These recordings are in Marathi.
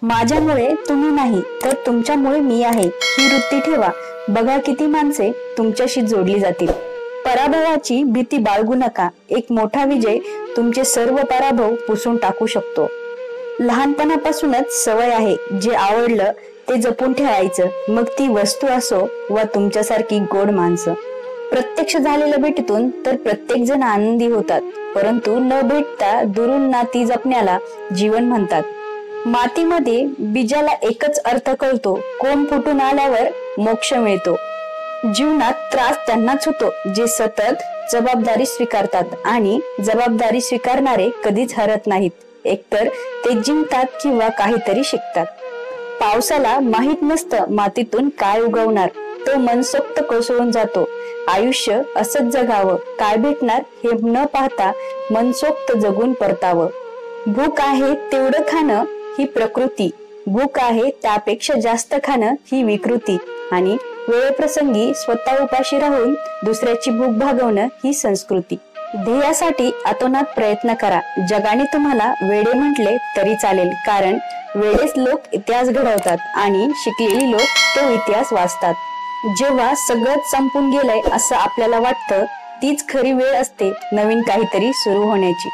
माझ्यामुळे तुम्ही नाही तर तुमच्यामुळे मी आहे ही वृत्ती ठेवा. बघा किती माणसे तुमच्याशी जोडली जातील. पराभवाची भीती बाळगू नका. एक मोठा विजय तुमचे सर्व पराभव पुसून टाकू शकतो. लहानपणापासूनच सवय आहे, जे आवडलं ते जपून ठेवायचं, मग ती वस्तू असो वा तुमच्यासारखी गोड माणसं. प्रत्यक्ष झालेल्या भेटीतून तर प्रत्येक जण आनंदी होतात, परंतु न भेटता दुरून नाती जपण्याला जीवन म्हणतात. मातीमध्ये बीजाला एकच अर्थ कळतो, कोंब फुटून आल्यावर मोक्ष मिळतो. जीवनात त्रास त्यांनाच होतो जे सतत जबाबदारी स्वीकारतात, आणि जबाबदारी स्वीकारणारे कधीच हरत नाहीत. एकतर ते जिंकतात किंवा काहीतरी शिकतात. पावसाला माहित नसतं मातीतून काय उगवणार, तो मनसोक्त कोसळून जातो. आयुष्य असंच जगावं, काय भेटणार हे न पाहता मनसोक्त जगून परतावं. भूक आहे तेवढं खाणं ही प्रकृती, भूक आहे त्यापेक्षा जास्त खाणं ही विकृती, आणि वेळप्रसंगी स्वतः उपाशी राहून दुसऱ्याची भूक भागवणं ही संस्कृती. ध्येयासाठी अतोनात प्रयत्न करा. जगाने तुम्हाला वेडे म्हटले तरी चालेल, कारण वेडेच लोक इतिहास घडवतात आणि शिकलेली लोक तो इतिहास वाचतात. जेव्हा सगळं संपून गेलंय असं आपल्याला वाटतं, तीच खरी वेळ असते नवीन काहीतरी सुरू होण्याची.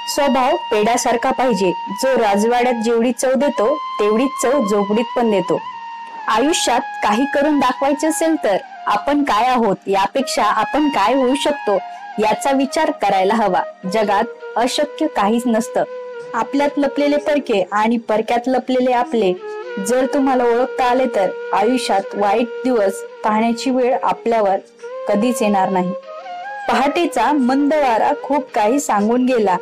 स्वभाव पेड्यासारखा पाहिजे, जो राजवाड्यात जेवढी चव देतो तेवढीच चव झोपडीत पण देतो. आयुष्यात काही करून दाखवायचे असेल तर आपण काय आहोत यापेक्षा आपण काय होऊ शकतो याचा विचार करायला हवा. जगात अशक्य काहीच नसतं. आपल्यात लपलेले परके आणि परक्यात लपलेले आपले जर तुम्हाला ओळखता आले तर आयुष्यात वाईट दिवस पाहण्याची वेळ आपल्यावर कधीच येणार नाही. पहाटेचा मंद वारा खूप काही सांगून गेला,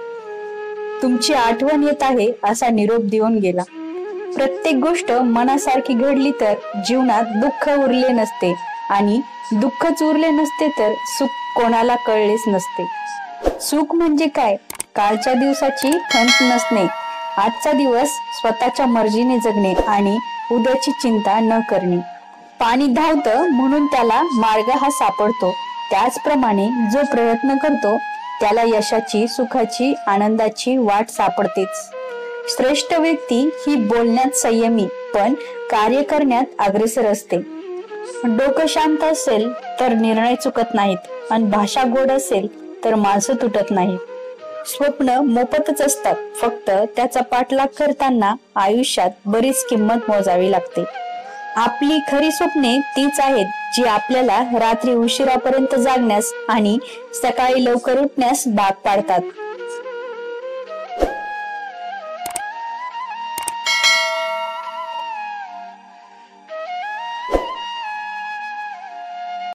तुमची आठवण येत आहे असा निरोप देऊन गेला. प्रत्येक गोष्ट मनासारखी घडली तर जीवनात दुःख उरले नसते, आणि दुःखच उरले नसते तर सुख कोणाला कळलेच नसते. सुख म्हणजे काय? कालच्या दिवसाची खंत नसणे, आजचा दिवस स्वतःच्या मर्जीने जगणे आणि उद्याची चिंता न करणे. पाणी धावतं म्हणून त्याला मार्ग हा सापडतो, त्याचप्रमाणे जो प्रयत्न करतो त्याला यशाची, सुखाची, आनंदाची वाट सापडतेच. श्रेष्ठ व्यक्ती ही बोलण्यात संयमी पण कार्य करण्यात अग्रेसर असते. डोकं शांत असेल तर निर्णय चुकत नाहीत, आणि भाषा गोड असेल तर माणसं तुटत नाहीत. स्वप्न मोफतच असतात, फक्त त्याचा पाठलाग करताना आयुष्यात बरीच किंमत मोजावी लागते. आपली खरी स्वप्ने तीच आहेत जी आपल्याला रात्री उशिरापर्यंत जागण्यास आणि सकाळी लवकर उठण्यास भाग पाडतात.